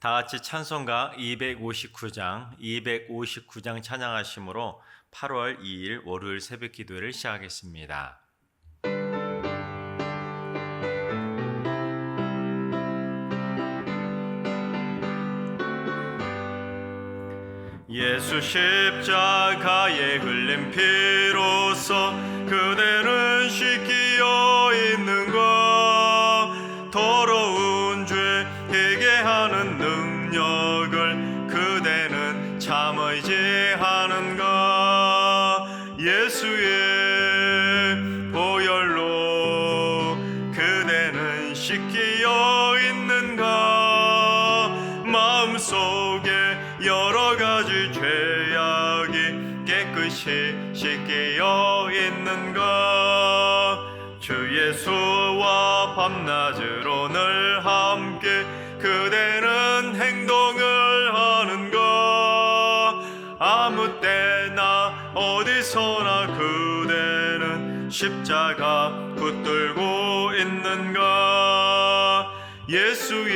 다 같이 찬송가 259장 찬양하심으로 8월 2일 월요일 새벽 기도회를 시작하겠습니다. 예수 십자가에 흘린 피로써 그대는 씻기어 있는가? 더러운 죄 회개하는 능력을 그대는 참 의지하는가? 예수의 보혈로 그대는 씻기어 있는가? 마음속에 여러 가지 죄악이 깨끗이 씻기어 있는가? 주 예수와 밤낮으로 늘 함께 그대는 행동을 하는가? 아무 때나 어디서나 그대는 십자가 붙들고 있는가? 예수의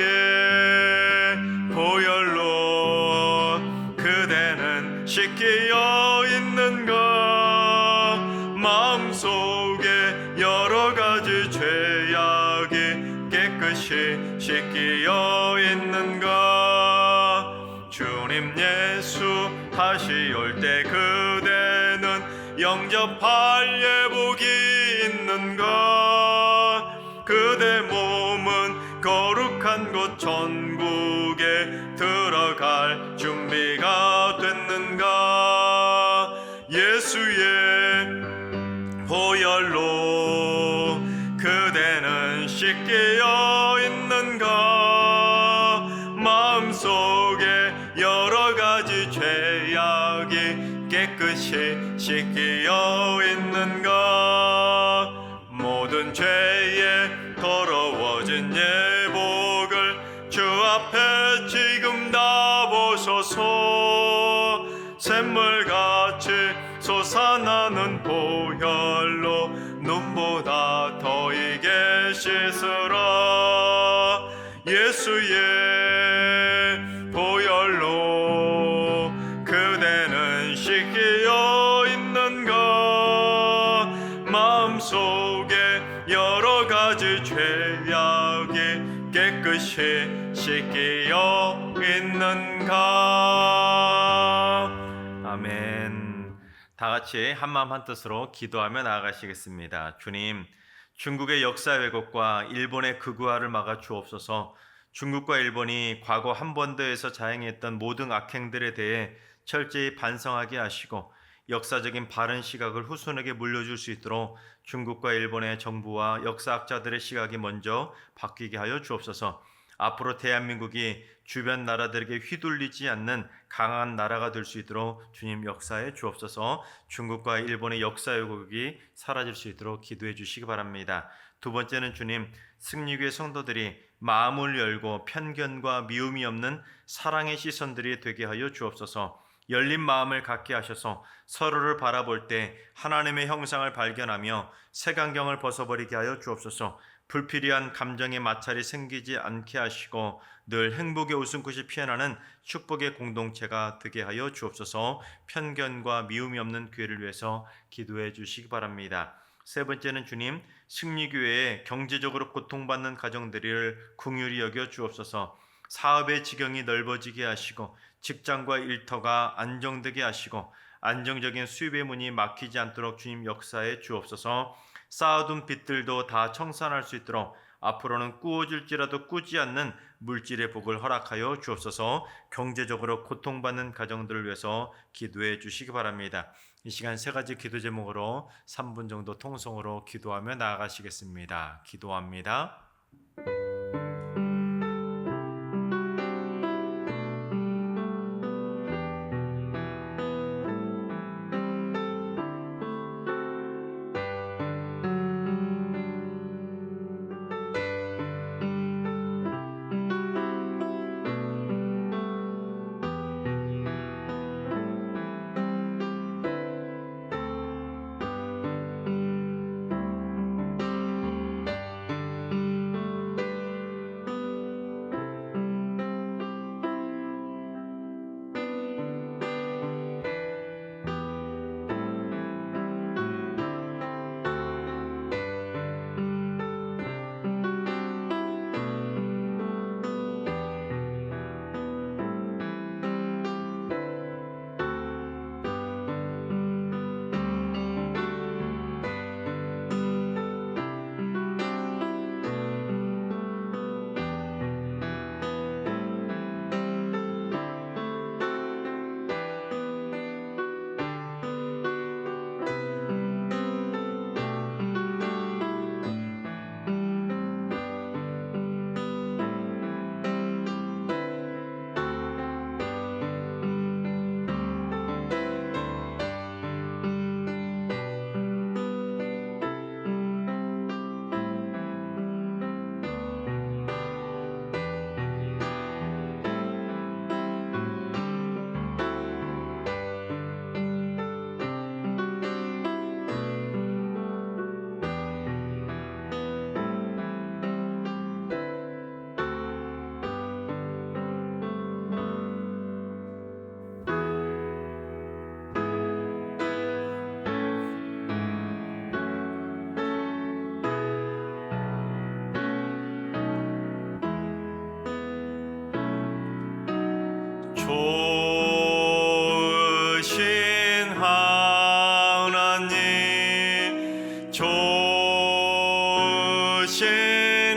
보혈로 그대는 씻기어 있는가? 마음속에 여러 가지 죄악이 깨끗이 씻기어 있는가? 주님 예수 다시 올 때 그대는 영접할 예복이 있는가? 그대 몸은 거룩한 곳 천국에 들어갈 준비가 됐는가? 예수의 보혈로 그대는 씻기어 있는가? 마음속에 여러 가지 죄악이 깨끗이 씻기어 있는가? 모든 죄에 더러워진 예복을 주 앞에 지금 다 보소서. 샘물같이 솟아나는 보혈로 눈보다 더 이게 씻으라. 예수의 보혈로 그대는 씻기어 있는가? 마음속에 여러 가지 죄악이 깨끗이 씻기어 있는가? 아멘. 다 같이 한마음 한뜻으로 기도하며 나아가시겠습니다. 주님, 중국의 역사 왜곡과 일본의 극우화를 막아 주옵소서. 중국과 일본이 과거 한반도에서 자행했던 모든 악행들에 대해 철저히 반성하게 하시고 역사적인 바른 시각을 후손에게 물려줄 수 있도록 중국과 일본의 정부와 역사학자들의 시각이 먼저 바뀌게 하여 주옵소서. 앞으로 대한민국이 주변 나라들에게 휘둘리지 않는 강한 나라가 될 수 있도록 주님 역사해 주옵소서. 중국과 일본의 역사 왜곡이 사라질 수 있도록 기도해 주시기 바랍니다. 두 번째는 주님, 승리교회 성도들이 마음을 열고 편견과 미움이 없는 사랑의 시선들이 되게 하여 주옵소서. 열린 마음을 갖게 하셔서 서로를 바라볼 때 하나님의 형상을 발견하며 색안경을 벗어버리게 하여 주옵소서. 불필요한 감정의 마찰이 생기지 않게 하시고 늘 행복의 웃음꽃이 피어나는 축복의 공동체가 되게 하여 주옵소서. 편견과 미움이 없는 교회를 위해서 기도해 주시기 바랍니다. 세 번째는 주님, 승리교회에 경제적으로 고통받는 가정들을 긍휼히 여겨 주옵소서. 사업의 지경이 넓어지게 하시고 직장과 일터가 안정되게 하시고 안정적인 수입의 문이 막히지 않도록 주님 역사해 주옵소서. 쌓아둔 빚들도 다 청산할 수 있도록 앞으로는 꾸어질지라도 꾸지 않는 물질의 복을 허락하여 주옵소서. 경제적으로 고통받는 가정들을 위해서 기도해 주시기 바랍니다. 이 시간 세 가지 기도 제목으로 3분 정도 통성으로 기도하며 나아가시겠습니다. 기도합니다.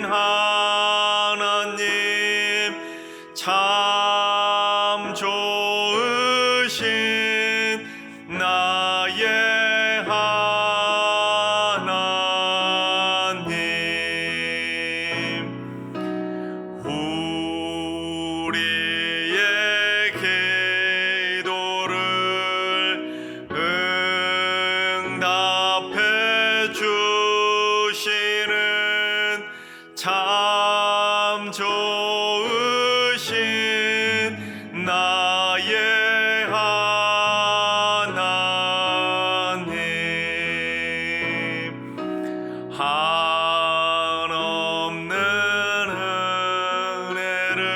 하나님 참 좋으신 나의 하나님 우리의 기도를 응답해 주시는 참 좋으신 나의 하나님 한없는 은혜를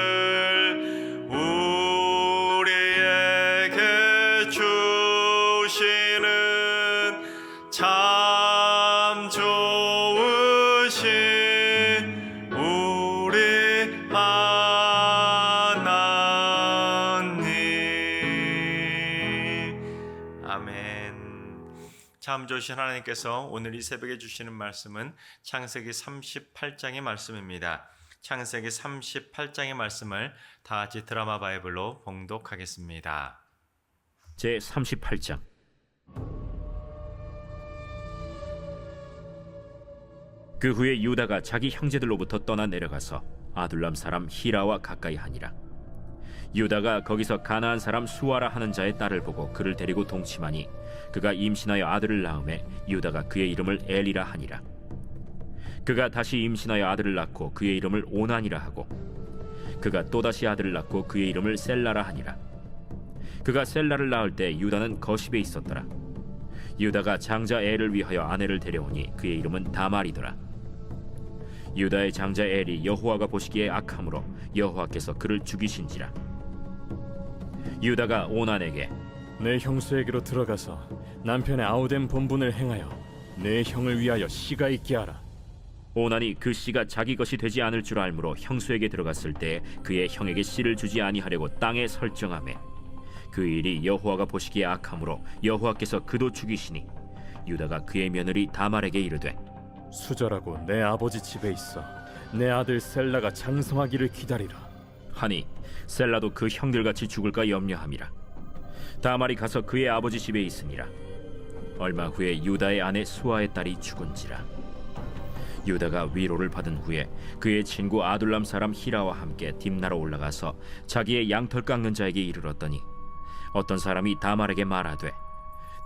우리에게 주시는 참 좋으신 우리 하나님. 아멘. 참 좋으신 하나님께서 오늘 이 새벽에 주시는 말씀은 창세기 38장의 말씀입니다. 창세기 38장의 말씀을 다 같이 드라마 바이블로 봉독하겠습니다. 제 38장. 그 후에 유다가 자기 형제들로부터 떠나 내려가서 아둘람 사람 히라와 가까이 하니라. 유다가 거기서 가나안 사람 수아라 하는 자의 딸을 보고 그를 데리고 동침하니 그가 임신하여 아들을 낳음에 유다가 그의 이름을 엘이라 하니라. 그가 다시 임신하여 아들을 낳고 그의 이름을 오난이라 하고 그가 또다시 아들을 낳고 그의 이름을 셀라라 하니라. 그가 셀라를 낳을 때 유다는 거십에 있었더라. 유다가 장자 엘을 위하여 아내를 데려오니 그의 이름은 다말이더라. 유다의 장자 엘이 여호와가 보시기에 악함으로 여호와께서 그를 죽이신지라. 유다가 오난에게 내 형수에게로 들어가서 남편의 아우된 본분을 행하여 내 형을 위하여 씨가 있게 하라. 오난이 그 씨가 자기 것이 되지 않을 줄 알므로 형수에게 들어갔을 때 그의 형에게 씨를 주지 아니하려고 땅에 설정하매 그 일이 여호와가 보시기에 악함으로 여호와께서 그도 죽이시니 유다가 그의 며느리 다말에게 이르되 수절하고 내 아버지 집에 있어 내 아들 셀라가 장성하기를 기다리라 하니 셀라도 그 형들같이 죽을까 염려함이라. 다말이 가서 그의 아버지 집에 있으니라. 얼마 후에 유다의 아내 수아의 딸이 죽은지라. 유다가 위로를 받은 후에 그의 친구 아둘람 사람 히라와 함께 딥나로 올라가서 자기의 양털 깎는 자에게 이르렀더니 어떤 사람이 다말에게 말하되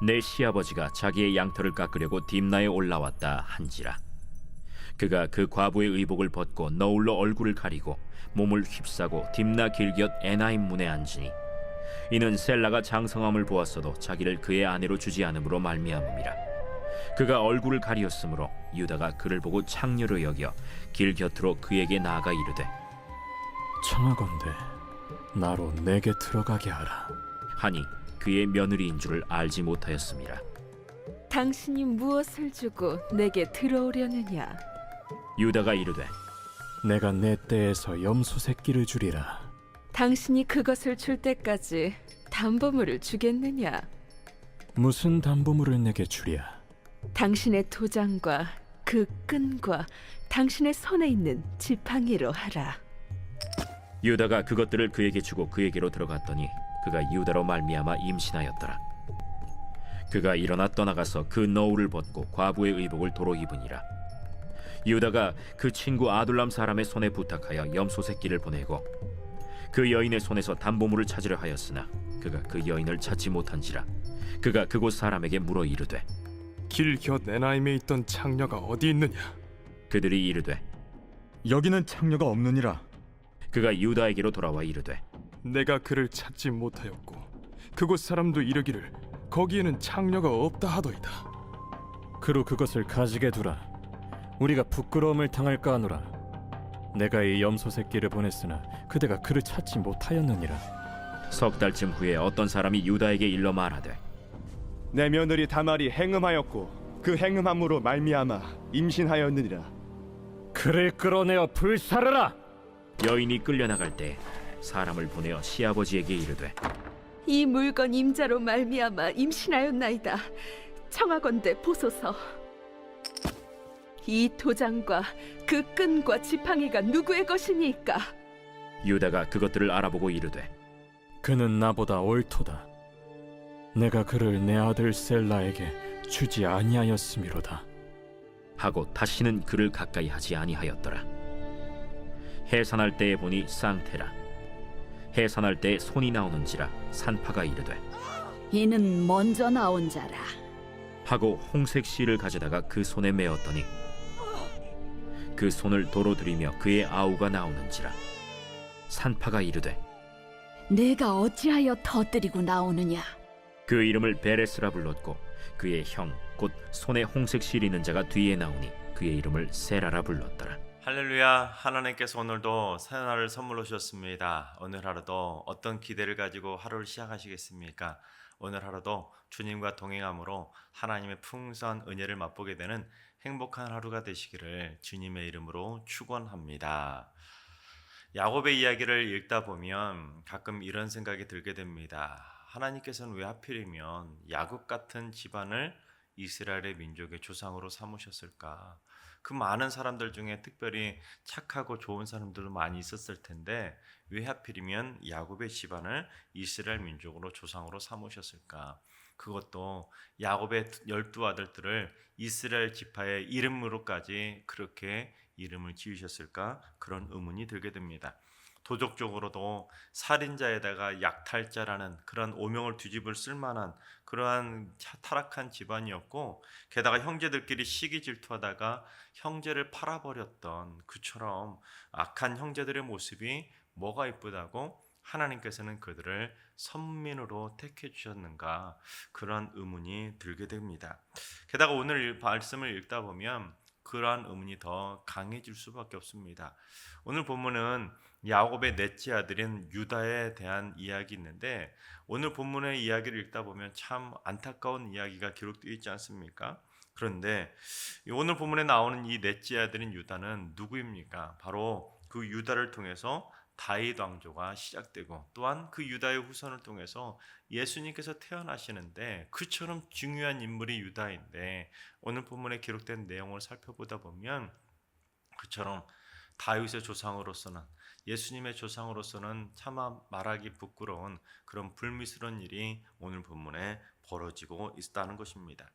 내 시아버지가 자기의 양털을 깎으려고 딥나에 올라왔다 한지라. 그가 그 과부의 의복을 벗고 너울로 얼굴을 가리고 몸을 휩싸고 딥나 길곁 에나임 문에 앉으니 이는 셀라가 장성함을 보았어도 자기를 그의 아내로 주지 않음으로 말미암음이라. 그가 얼굴을 가리었으므로 유다가 그를 보고 창녀로 여겨 길 곁으로 그에게 나아가 이르되 청하건대 나로 내게 들어가게 하라. 하니 그의 며느리인 줄을 알지 못하였음이라. 당신이 무엇을 주고 내게 들어오려느냐? 유다가 이르되 내가 내 떼에서 염소 새끼를 주리라. 당신이 그것을 줄 때까지 담보물을 주겠느냐? 무슨 담보물을 내게 주랴? 당신의 도장과 그 끈과 당신의 손에 있는 지팡이로 하라. 유다가 그것들을 그에게 주고 그에게로 들어갔더니 그가 유다로 말미암아 임신하였더라. 그가 일어나 떠나가서 그 너울을 벗고 과부의 의복을 도로 입으니라. 유다가 그 친구 아둘람 사람의 손에 부탁하여 염소 새끼를 보내고 그 여인의 손에서 담보물을 찾으려 하였으나 그가 그 여인을 찾지 못한지라. 그가 그곳 사람에게 물어 이르되 길 곁 에나임에 있던 창녀가 어디 있느냐? 그들이 이르되 여기는 창녀가 없느니라. 그가 유다에게로 돌아와 이르되 내가 그를 찾지 못하였고 그곳 사람도 이르기를 거기에는 창녀가 없다 하더이다. 그로 그것을 가지게 두라. 우리가 부끄러움을 당할까 하노라. 내가 이 염소 새끼를 보냈으나 그대가 그를 찾지 못하였느니라. 석 달쯤 후에 어떤 사람이 유다에게 일러 말하되 내 며느리 다말이 행음하였고 그 행음함으로 말미암아 임신하였느니라. 그를 끌어내어 불사르라. 여인이 끌려나갈 때 사람을 보내어 시아버지에게 이르되 이 물건 임자로 말미암아 임신하였나이다. 청하건대 보소서. 이 도장과 그 끈과 지팡이가 누구의 것이니까? 유다가 그것들을 알아보고 이르되 그는 나보다 옳도다. 내가 그를 내 아들 셀라에게 주지 아니하였음이로다. 하고 다시는 그를 가까이 하지 아니하였더라. 해산할 때에 보니 쌍태라. 해산할 때에 손이 나오는지라 산파가 이르되 이는 먼저 나온 자라. 하고 홍색 실을 가져다가 그 손에 메었더니 그 손을 도로 들이며 그의 아우가 나오는지라. 산파가 이르되 내가 어찌하여 터뜨리고 나오느냐? 그 이름을 베레스라 불렀고 그의 형 곧 손에 홍색 실 있는 자가 뒤에 나오니 그의 이름을 세라라 불렀더라. 할렐루야. 하나님께서 오늘도 새날을 선물로 주셨습니다. 오늘 하루도 어떤 기대를 가지고 하루를 시작하시겠습니까? 오늘 하루도 주님과 동행함으로 하나님의 풍성한 은혜를 맛보게 되는 행복한 하루가 되시기를 주님의 이름으로 축원합니다. 야곱의 이야기를 읽다 보면 가끔 이런 생각이 들게 됩니다. 하나님께서는 왜 하필이면 야곱 같은 집안을 이스라엘의 민족의 조상으로 삼으셨을까? 그 많은 사람들 중에 특별히 착하고 좋은 사람들도 많이 있었을 텐데 왜 하필이면 야곱의 집안을 이스라엘 민족으로 조상으로 삼으셨을까? 그것도 야곱의 12아들들을 이스라엘 지파의 이름으로까지 그렇게 이름을 지으셨을까? 그런 의문이 들게 됩니다. 도덕적으로도 살인자에다가 약탈자라는 그런 오명을 뒤집을 쓸만한 그러한 타락한 집안이었고, 게다가 형제들끼리 시기 질투하다가 형제를 팔아버렸던 그처럼 악한 형제들의 모습이 뭐가 이쁘다고 하나님께서는 그들을 선민으로 택해 주셨는가, 그런 의문이 들게 됩니다. 게다가 오늘 말씀을 읽다 보면 그러한 의문이 더 강해질 수밖에 없습니다. 오늘 본문은 야곱의 넷째 아들인 유다에 대한 이야기 있는데, 오늘 본문의 이야기를 읽다 보면 참 안타까운 이야기가 기록되어 있지 않습니까? 그런데 오늘 본문에 나오는 이 넷째 아들인 유다는 누구입니까? 바로 그 유다를 통해서 다윗 왕조가 시작되고, 또한 그 유다의 후손을 통해서 예수님께서 태어나시는데, 그처럼 중요한 인물이 유다인데 오늘 본문에 기록된 내용을 살펴보다 보면 그처럼 다윗의 조상으로서는, 예수님의 조상으로서는 차마 말하기 부끄러운 그런 불미스러운 일이 오늘 본문에 벌어지고 있다는 것입니다.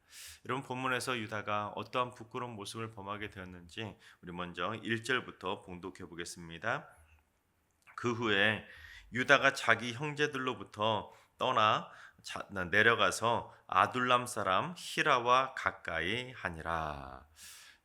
여러분, 본문에서 유다가 어떠한 부끄러운 모습을 범하게 되었는지 우리 먼저 1절부터 봉독해 보겠습니다. 그 후에 유다가 자기 형제들로부터 떠나 내려가서 아둘람 사람 히라와 가까이 하니라.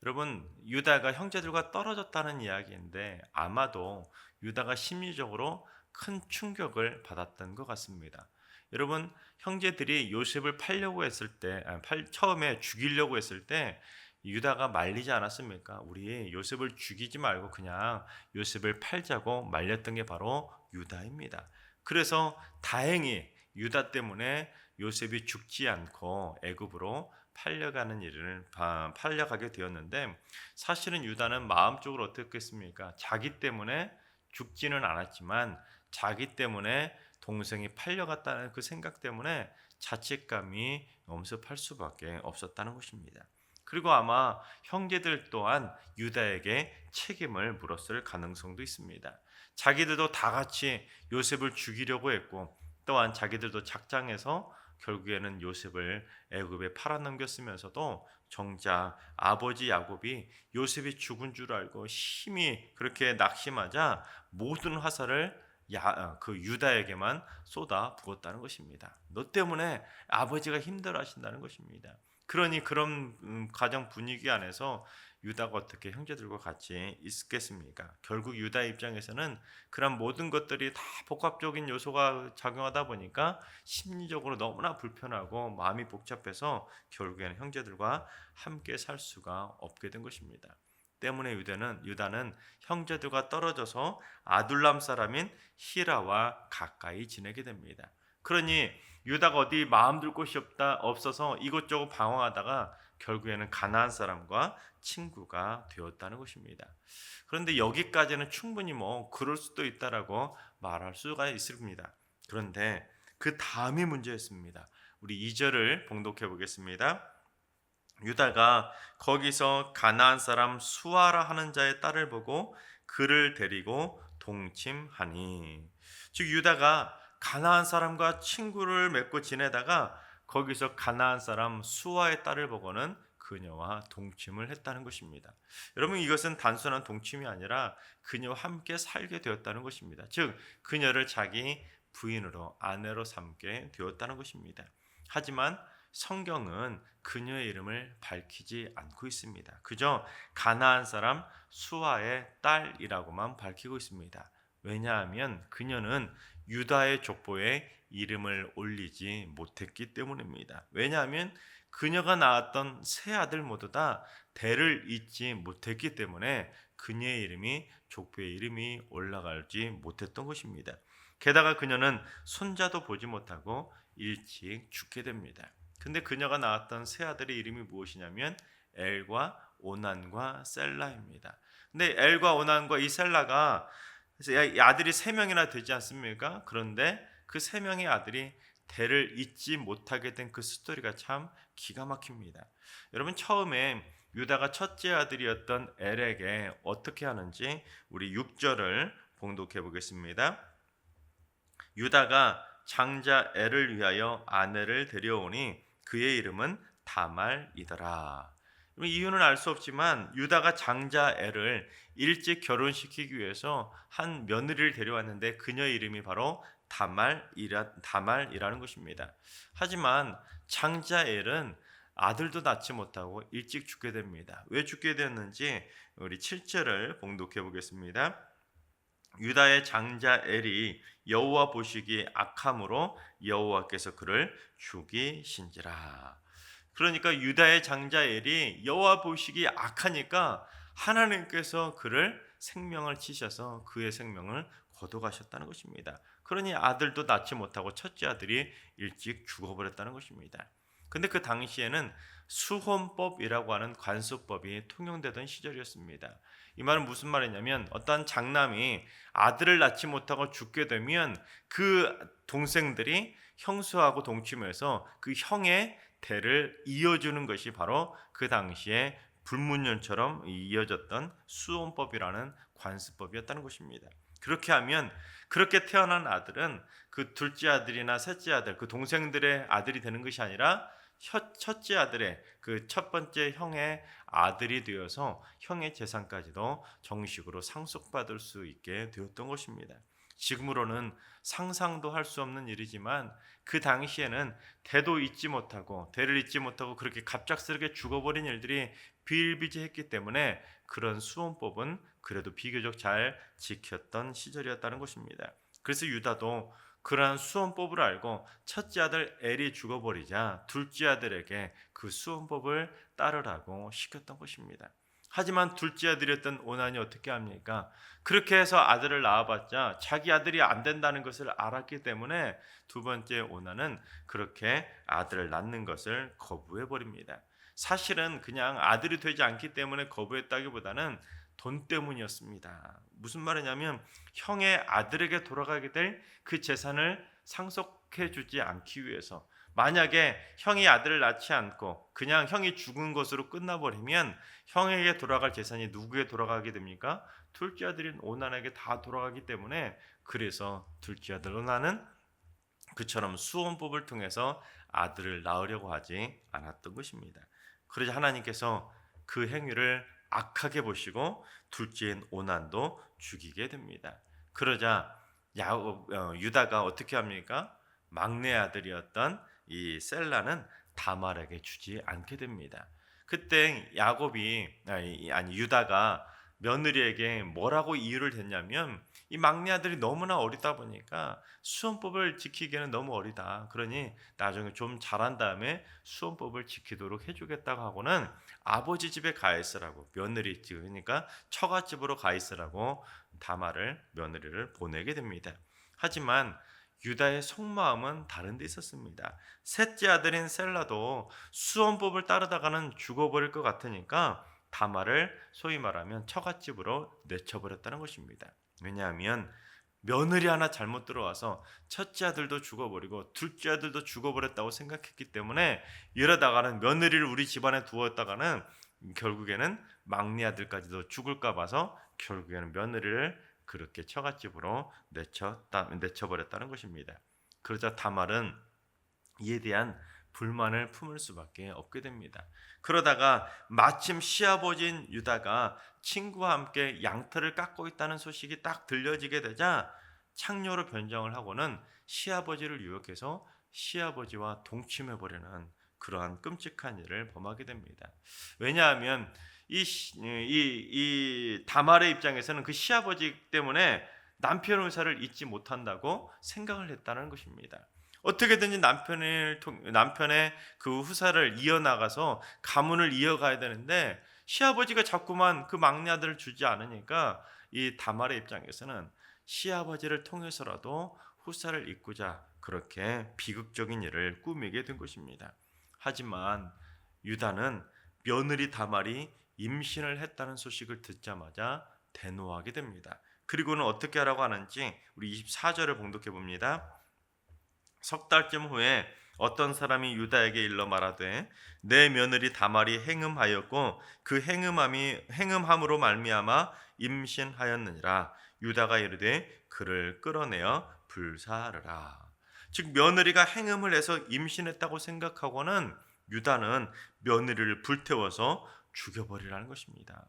여러분, 유다가 형제들과 떨어졌다는 이야기인데 아마도 유다가 심리적으로 큰 충격을 받았던 것 같습니다. 여러분, 형제들이 요셉을 팔려고 했을 때, 처음에 죽이려고 했을 때 유다가 말리지 않았습니까? 우리 요셉을 죽이지 말고 그냥 요셉을 팔자고 말렸던 게 바로 유다입니다. 그래서 다행히 유다 때문에 요셉이 죽지 않고 애굽으로 팔려가게 되었는데, 사실은 유다는 마음적으로 어떻겠습니까? 자기 때문에 죽지는 않았지만 자기 때문에 동생이 팔려갔다는 그 생각 때문에 자책감이 엄습할 수밖에 없었다는 것입니다. 그리고 아마 형제들 또한 유다에게 책임을 물었을 가능성도 있습니다. 자기들도 다 같이 요셉을 죽이려고 했고, 또한 자기들도 작정해서 결국에는 요셉을 애굽에 팔아넘겼으면서도 정작 아버지 야곱이 요셉이 죽은 줄 알고 심히 그렇게 낙심하자 모든 화살을 그 유다에게만 쏟아 부었다는 것입니다. 너 때문에 아버지가 힘들어하신다는 것입니다. 그러니 그런 가정 분위기 안에서 유다가 어떻게 형제들과 같이 있겠습니까? 결국 유다 입장에서는 그런 모든 것들이 다 복합적인 요소가 작용하다 보니까 심리적으로 너무나 불편하고 마음이 복잡해서 결국에는 형제들과 함께 살 수가 없게 된 것입니다. 때문에 유다는 형제들과 떨어져서 아둘람 사람인 히라와 가까이 지내게 됩니다. 그러니 유다가 어디 마음 둘 곳이 없어서 이곳저곳 방황하다가 결국에는 가나안 사람과 친구가 되었다는 것입니다. 그런데 여기까지는 충분히 그럴 수도 있다라고 말할 수가 있습니다. 그런데 그 다음이 문제였습니다. 우리 2절을 봉독해 보겠습니다. 유다가 거기서 가나안 사람 수아라 하는 자의 딸을 보고 그를 데리고 동침하니, 즉 유다가 가나안 사람과 친구를 맺고 지내다가 거기서 가나안 사람 수아의 딸을 보고는 그녀와 동침을 했다는 것입니다. 여러분, 이것은 단순한 동침이 아니라 그녀와 함께 살게 되었다는 것입니다. 즉 그녀를 자기 부인으로, 아내로 삼게 되었다는 것입니다. 하지만 성경은 그녀의 이름을 밝히지 않고 있습니다. 그저 가나안 사람 수아의 딸이라고만 밝히고 있습니다. 왜냐하면 그녀는 유다의 족보에 이름을 올리지 못했기 때문입니다. 왜냐하면 그녀가 낳았던 세 아들 모두 다 대를 잇지 못했기 때문에 그녀의 이름이, 족보의 이름이 올라가지 못했던 것입니다. 게다가 그녀는 손자도 보지 못하고 일찍 죽게 됩니다. 근데 그녀가 낳았던 세 아들의 이름이 무엇이냐면 엘과 오난과 셀라입니다. 근데 엘과 오난과 이 셀라가 아들이 세 명이나 되지 않습니까? 그런데 그 세 명의 아들이 대를 잇지 못하게 된 그 스토리가 참 기가 막힙니다. 여러분, 처음에 유다가 첫째 아들이었던 엘에게 어떻게 하는지 우리 6절을 봉독해 보겠습니다. 유다가 장자 엘을 위하여 아내를 데려오니 그의 이름은 다말이더라. 이유는 알 수 없지만 유다가 장자 엘을 일찍 결혼시키기 위해서 한 며느리를 데려왔는데 그녀의 이름이 바로 다말이라는 것입니다. 하지만 장자 엘은 아들도 낳지 못하고 일찍 죽게 됩니다. 왜 죽게 되었는지 우리 7절을 봉독해 보겠습니다. 유다의 장자 엘이 여호와 보시기 악함으로 여호와께서 그를 죽이신지라. 그러니까 유다의 장자 엘이 여호와 보시기 악하니까 하나님께서 그를 생명을 치셔서 그의 생명을 거둬가셨다는 것입니다. 그러니 아들도 낳지 못하고 첫째 아들이 일찍 죽어버렸다는 것입니다. 근데 그 당시에는 수혼법이라고 하는 관수법이 통용되던 시절이었습니다. 이 말은 무슨 말이냐면 어떤 장남이 아들을 낳지 못하고 죽게 되면 그 동생들이 형수하고 동침해서 그 형의 대를 이어주는 것이 바로 그 당시에 불문율처럼 이어졌던 수혼법이라는 관수법이었다는 것입니다. 그렇게 하면 그렇게 태어난 아들은 그 둘째 아들이나 셋째 아들, 그 동생들의 아들이 되는 것이 아니라 첫째 아들의, 그 첫 번째 형의 아들이 되어서 형의 재산까지도 정식으로 상속받을 수 있게 되었던 것입니다. 지금으로는 상상도 할 수 없는 일이지만 그 당시에는 대도 잇지 못하고 대를 잇지 못하고 그렇게 갑작스럽게 죽어버린 일들이 비일비재했기 때문에 그런 수혼법은 그래도 비교적 잘 지켰던 시절이었다는 것입니다. 그래서 유다도 그러한 수혼법을 알고 첫째 아들 엘이 죽어버리자 둘째 아들에게 그 수혼법을 따르라고 시켰던 것입니다. 하지만 둘째 아들이었던 오난이 어떻게 합니까? 그렇게 해서 아들을 낳아봤자 자기 아들이 안 된다는 것을 알았기 때문에 두 번째 오난은 그렇게 아들을 낳는 것을 거부해버립니다. 사실은 그냥 아들이 되지 않기 때문에 거부했다기보다는 돈 때문이었습니다. 무슨 말이냐면 형의 아들에게 돌아가게 될 그 재산을 상속해 주지 않기 위해서, 만약에 형이 아들을 낳지 않고 그냥 형이 죽은 것으로 끝나버리면 형에게 돌아갈 재산이 누구에게 돌아가게 됩니까? 둘째 아들인 오난에게 다 돌아가기 때문에, 그래서 둘째 아들 오난은 그처럼 수혼법을 통해서 아들을 낳으려고 하지 않았던 것입니다. 그러자 하나님께서 그 행위를 악하게 보시고 둘째인 오난도 죽이게 됩니다. 그러자 유다가 어떻게 합니까? 막내 아들이었던 이 셀라는 다말에게 주지 않게 됩니다. 그때 유다가 며느리에게 뭐라고 이유를 댔냐면 이 막내 아들이 너무나 어리다 보니까 수혼법을 지키기에는 너무 어리다. 그러니 나중에 좀 자란 다음에 수혼법을 지키도록 해주겠다고 하고는 아버지 집에 가 있으라고, 며느리 집, 그러니까 처갓집으로 가 있으라고 다말을, 며느리를 보내게 됩니다. 하지만 유다의 속마음은 다른 데 있었습니다. 셋째 아들인 셀라도 수혼법을 따르다가는 죽어버릴 것 같으니까 다말을 소위 말하면 처갓집으로 내쳐버렸다는 것입니다. 왜냐하면 며느리 하나 잘못 들어와서 첫째 아들도 죽어버리고 둘째 아들도 죽어버렸다고 생각했기 때문에 이러다가는 며느리를 우리 집안에 두었다가는 결국에는 막내 아들까지도 죽을까 봐서 결국에는 며느리를 그렇게 처갓집으로 내쳐버렸다는 것입니다. 그러자 다말은 이에 대한 불만을 품을 수밖에 없게 됩니다. 그러다가 마침 시아버지인 유다가 친구와 함께 양털을 깎고 있다는 소식이 딱 들려지게 되자 창녀로 변장을 하고는 시아버지를 유혹해서 시아버지와 동침해버리는 그러한 끔찍한 일을 범하게 됩니다. 왜냐하면 이 다말의 입장에서는 그 시아버지 때문에 남편 의사를 잊지 못한다고 생각을 했다는 것입니다. 어떻게든지 남편의 그 후사를 이어나가서 가문을 이어가야 되는데 시아버지가 자꾸만 그 막내 아들을 주지 않으니까 이 다말의 입장에서는 시아버지를 통해서라도 후사를 잇고자 그렇게 비극적인 일을 꾸미게 된 것입니다. 하지만 유다는 며느리 다말이 임신을 했다는 소식을 듣자마자 대노하게 됩니다. 그리고는 어떻게 하라고 하는지 우리 24절을 봉독해 봅니다. 석 달쯤 후에 어떤 사람이 유다에게 일러 말하되 내 며느리 다말이 행음하였고 그 행음함으로 말미암아 임신하였느니라. 유다가 이르되 그를 끌어내어 불사르라. 즉 며느리가 행음을 해서 임신했다고 생각하고는 유다는 며느리를 불태워서 죽여버리라는 것입니다.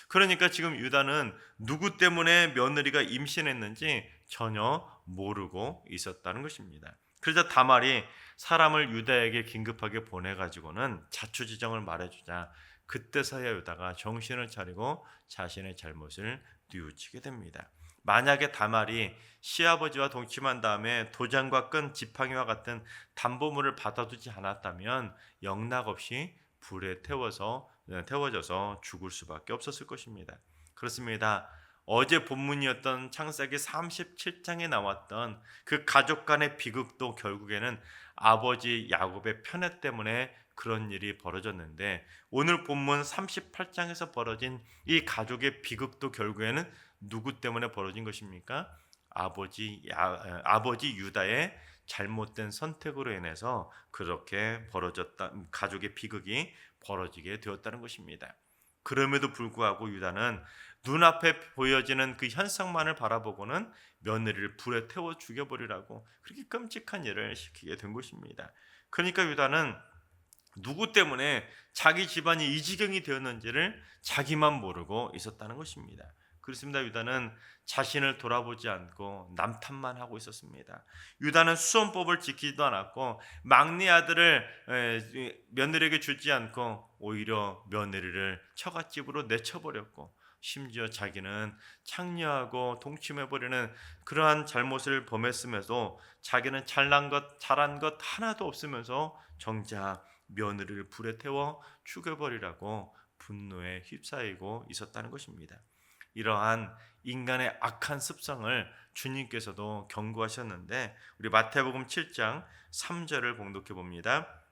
그러니까 지금 유다는 누구 때문에 며느리가 임신했는지 전혀 모르고 있었다는 것입니다. 그러자 다말이 사람을 유다에게 긴급하게 보내가지고는 자초지정을 말해주자 그때서야 유다가 정신을 차리고 자신의 잘못을 뉘우치게 됩니다. 만약에 다말이 시아버지와 동침한 다음에 도장과 끈, 지팡이와 같은 담보물을 받아두지 않았다면 영락없이 불에 태워져서 죽을 수밖에 없었을 것입니다. 그렇습니다. 어제 본문이었던 창세기 37장에 나왔던 그 가족 간의 비극도 결국에는 아버지 야곱의 편애 때문에 그런 일이 벌어졌는데 오늘 본문 38장에서 벌어진 이 가족의 비극도 결국에는 누구 때문에 벌어진 것입니까? 아버지 유다의 잘못된 선택으로 인해서 그렇게 가족의 비극이 벌어지게 되었다는 것입니다. 그럼에도 불구하고 유다는 눈앞에 보여지는 그 현상만을 바라보고는 며느리를 불에 태워 죽여버리라고 그렇게 끔찍한 일을 시키게 된 것입니다. 그러니까 유다는 누구 때문에 자기 집안이 이 지경이 되었는지를 자기만 모르고 있었다는 것입니다. 그렇습니다. 유다는 자신을 돌아보지 않고 남 탓만 하고 있었습니다. 유다는 수원법을 지키지도 않았고 막내 아들을 며느리에게 주지 않고 오히려 며느리를 처갓집으로 내쳐버렸고 심지어 자기는 창녀하고 동침해버리는 그러한 잘못을 범했음에도 자기는 잘한 것 하나도 없으면서 정작 며느리를 불에 태워 죽여버리라고 분노에 휩싸이고 있었다는 것입니다. 이러한 인간의 악한 습성을 주님께서도 경고하셨는데 우리 마태복음 7장 3절을 봉독해 봅니다.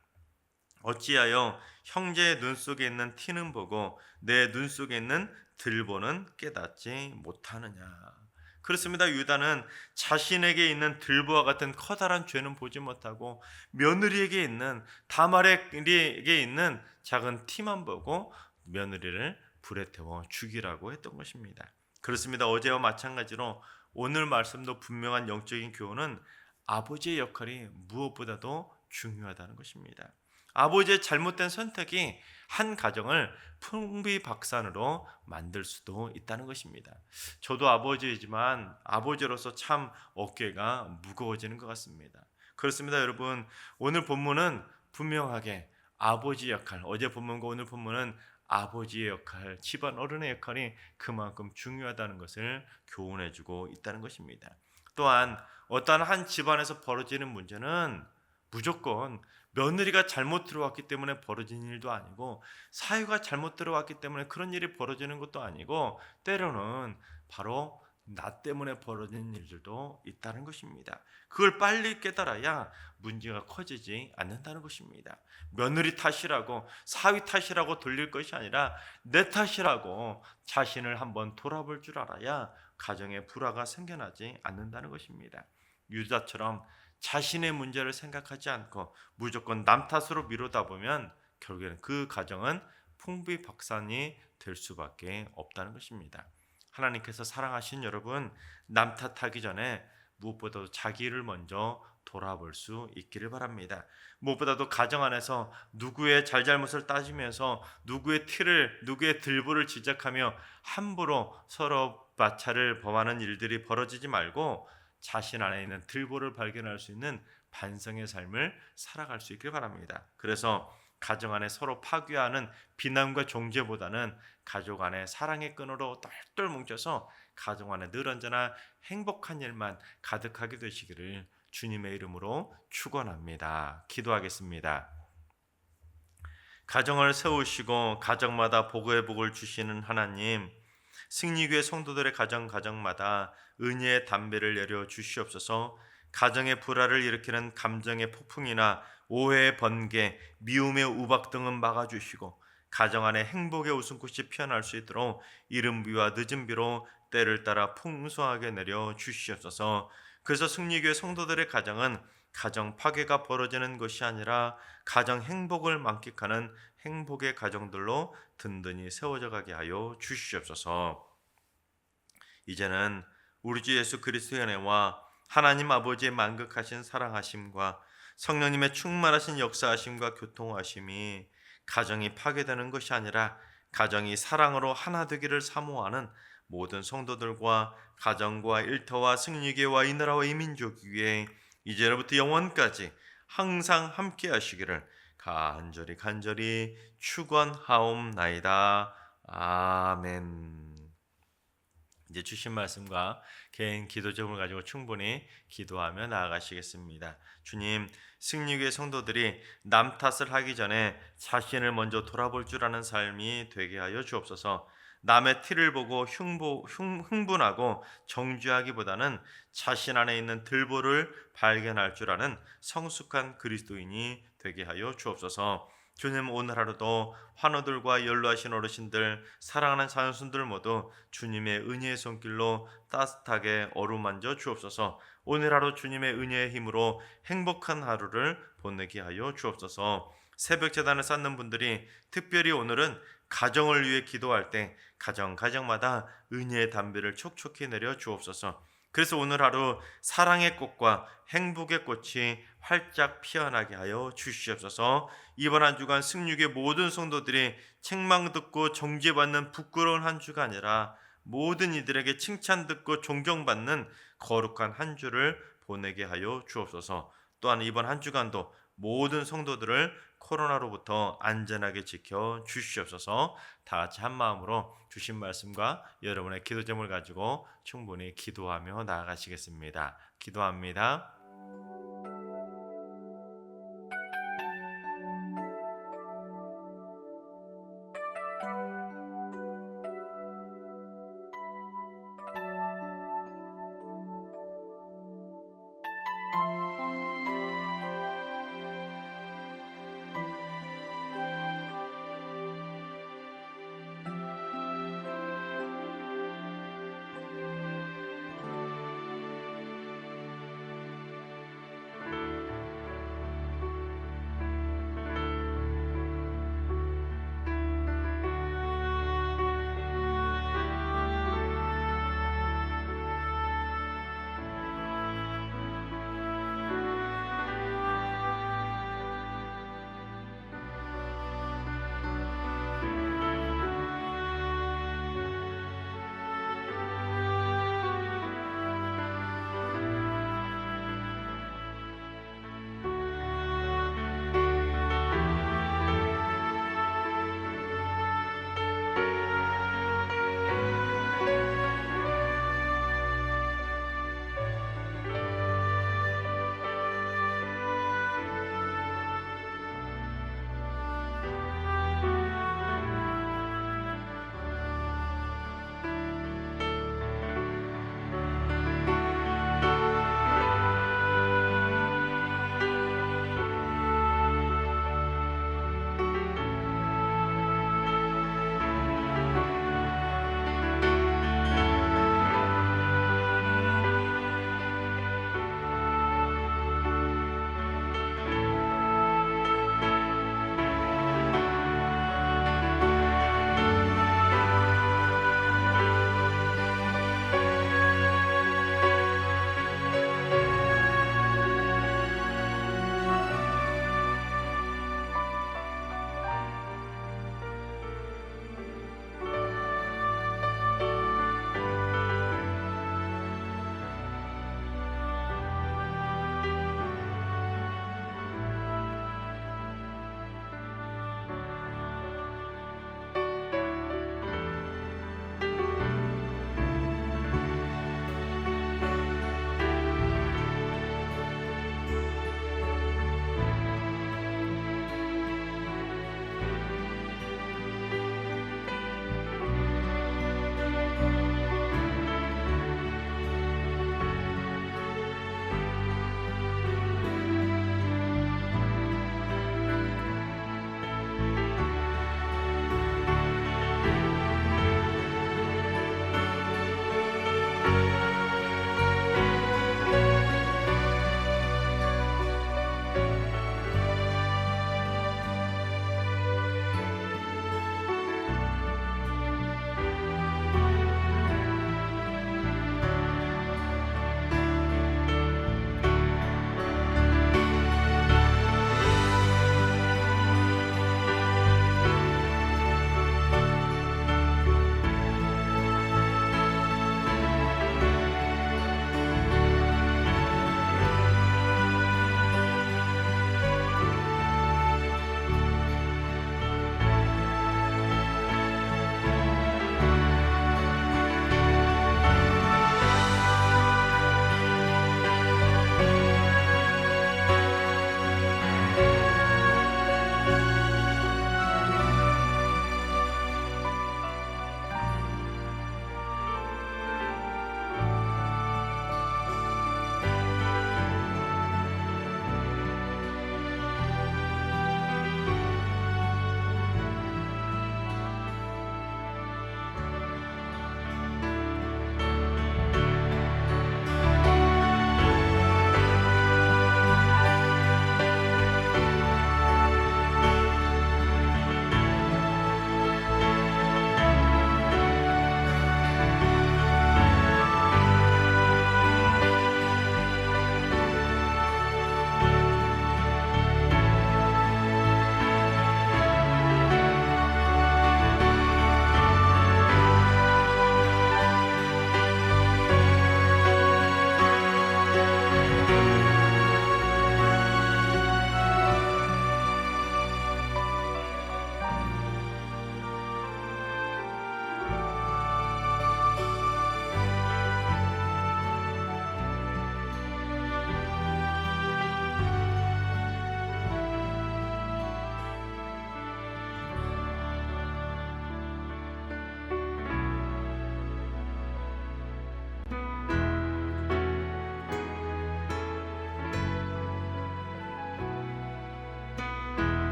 어찌하여 형제의 눈 속에 있는 티는 보고 내 눈 속에 있는 들보는 깨닫지 못하느냐. 그렇습니다. 유다는 자신에게 있는 들보와 같은 커다란 죄는 보지 못하고 며느리에게 있는 다말에게 있는 작은 티만 보고 며느리를 불에 태워 죽이라고 했던 것입니다. 그렇습니다. 어제와 마찬가지로 오늘 말씀도 분명한 영적인 교훈은 아버지의 역할이 무엇보다도 중요하다는 것입니다. 아버지의 잘못된 선택이 한 가정을 풍비박산으로 만들 수도 있다는 것입니다. 저도 아버지이지만 아버지로서 참 어깨가 무거워지는 것 같습니다. 그렇습니다. 여러분, 오늘 본문은 분명하게 아버지 역할, 어제 본문과 오늘 본문은 아버지의 역할, 집안 어른의 역할이 그만큼 중요하다는 것을 교훈해주고 있다는 것입니다. 또한 어떠한 한 집안에서 벌어지는 문제는 무조건 며느리가 잘못 들어왔기 때문에 벌어진 일도 아니고 사유가 잘못 들어왔기 때문에 그런 일이 벌어지는 것도 아니고 때로는 바로 나 때문에 벌어지는 일들도 있다는 것입니다. 그걸 빨리 깨달아야 문제가 커지지 않는다는 것입니다. 며느리 탓이라고, 사위 탓이라고 돌릴 것이 아니라 내 탓이라고 자신을 한번 돌아볼 줄 알아야 가정에 불화가 생겨나지 않는다는 것입니다. 유다처럼 자신의 문제를 생각하지 않고 무조건 남 탓으로 미루다 보면 결국에는 그 가정은 풍비박산이 될 수밖에 없다는 것입니다. 하나님께서 사랑하신 여러분, 남 탓하기 전에 무엇보다도 자기 일을 먼저 돌아볼 수 있기를 바랍니다. 무엇보다도 가정 안에서 누구의 잘잘못을 따지면서 누구의 티를, 누구의 들보를 지적하며 함부로 서로 마찰을 범하는 일들이 벌어지지 말고 자신 안에 있는 들보를 발견할 수 있는 반성의 삶을 살아갈 수 있길 바랍니다. 그래서 가정 안에 서로 파괴하는 비난과 정죄보다는 가족 안에 사랑의 끈으로 똘똘 뭉쳐서 가정 안에 늘 언제나 행복한 일만 가득하게 되시기를 주님의 이름으로 축원합니다. 기도하겠습니다. 가정을 세우시고 가정마다 복의 복을 주시는 하나님, 승리교회 성도들의 가정마다 은혜의 담배를 내려 주시옵소서. 가정의 불화를 일으키는 감정의 폭풍이나 오해의 번개, 미움의 우박 등은 막아주시고 가정 안에 행복의 웃음꽃이 피어날 수 있도록 이른 비와 늦은 비로 때를 따라 풍성하게 내려 주시옵소서. 그래서 승리교회 성도들의 가정은 가정 파괴가 벌어지는 것이 아니라 가정 행복을 만끽하는 행복의 가정들로 든든히 세워져 가게 하여 주시옵소서. 이제는 우리 주 예수 그리스도의 은혜와 하나님 아버지의 만극하신 사랑하심과 성령님의 충만하신 역사하심과 교통하심이 가정이 파괴되는 것이 아니라 가정이 사랑으로 하나 되기를 사모하는 모든 성도들과 가정과 일터와 승리교회와 이 나라와 이 민족 위에 이제로부터 영원까지 항상 함께 하시기를 간절히 축원하옵나이다. 아멘. 이제 주신 말씀과 개인 기도 제목을 가지고 충분히 기도하며 나아가시겠습니다. 주님, 승리교회 성도들이 남 탓을 하기 전에 자신을 먼저 돌아볼 줄 아는 삶이 되게 하여 주옵소서. 남의 티를 보고 흥분하고 정죄하기보다는 자신 안에 있는 들보를 발견할 줄 아는 성숙한 그리스도인이 되게 하여 주옵소서. 주님, 오늘 하루도 환우들과 연로하신 어르신들, 사랑하는 자녀순들 모두 주님의 은혜의 손길로 따뜻하게 어루만져 주옵소서. 오늘 하루 주님의 은혜의 힘으로 행복한 하루를 보내게 하여 주옵소서. 새벽 제단을 쌓는 분들이 특별히 오늘은 가정을 위해 기도할 때 가정마다 은혜의 담배를 촉촉히 내려 주옵소서. 그래서 오늘 하루 사랑의 꽃과 행복의 꽃이 활짝 피어나게 하여 주시옵소서. 이번 한 주간 승리교회 모든 성도들이 책망 듣고 정죄받는 부끄러운 한 주가 아니라 모든 이들에게 칭찬 듣고 존경받는 거룩한 한 주를 보내게 하여 주옵소서. 또한 이번 한 주간도 모든 성도들을 코로나로부터 안전하게 지켜 주시옵소서. 다 같이 한 마음으로 주신 말씀과 여러분의 기도 제목을 가지고 충분히 기도하며 나아가시겠습니다. 기도합니다.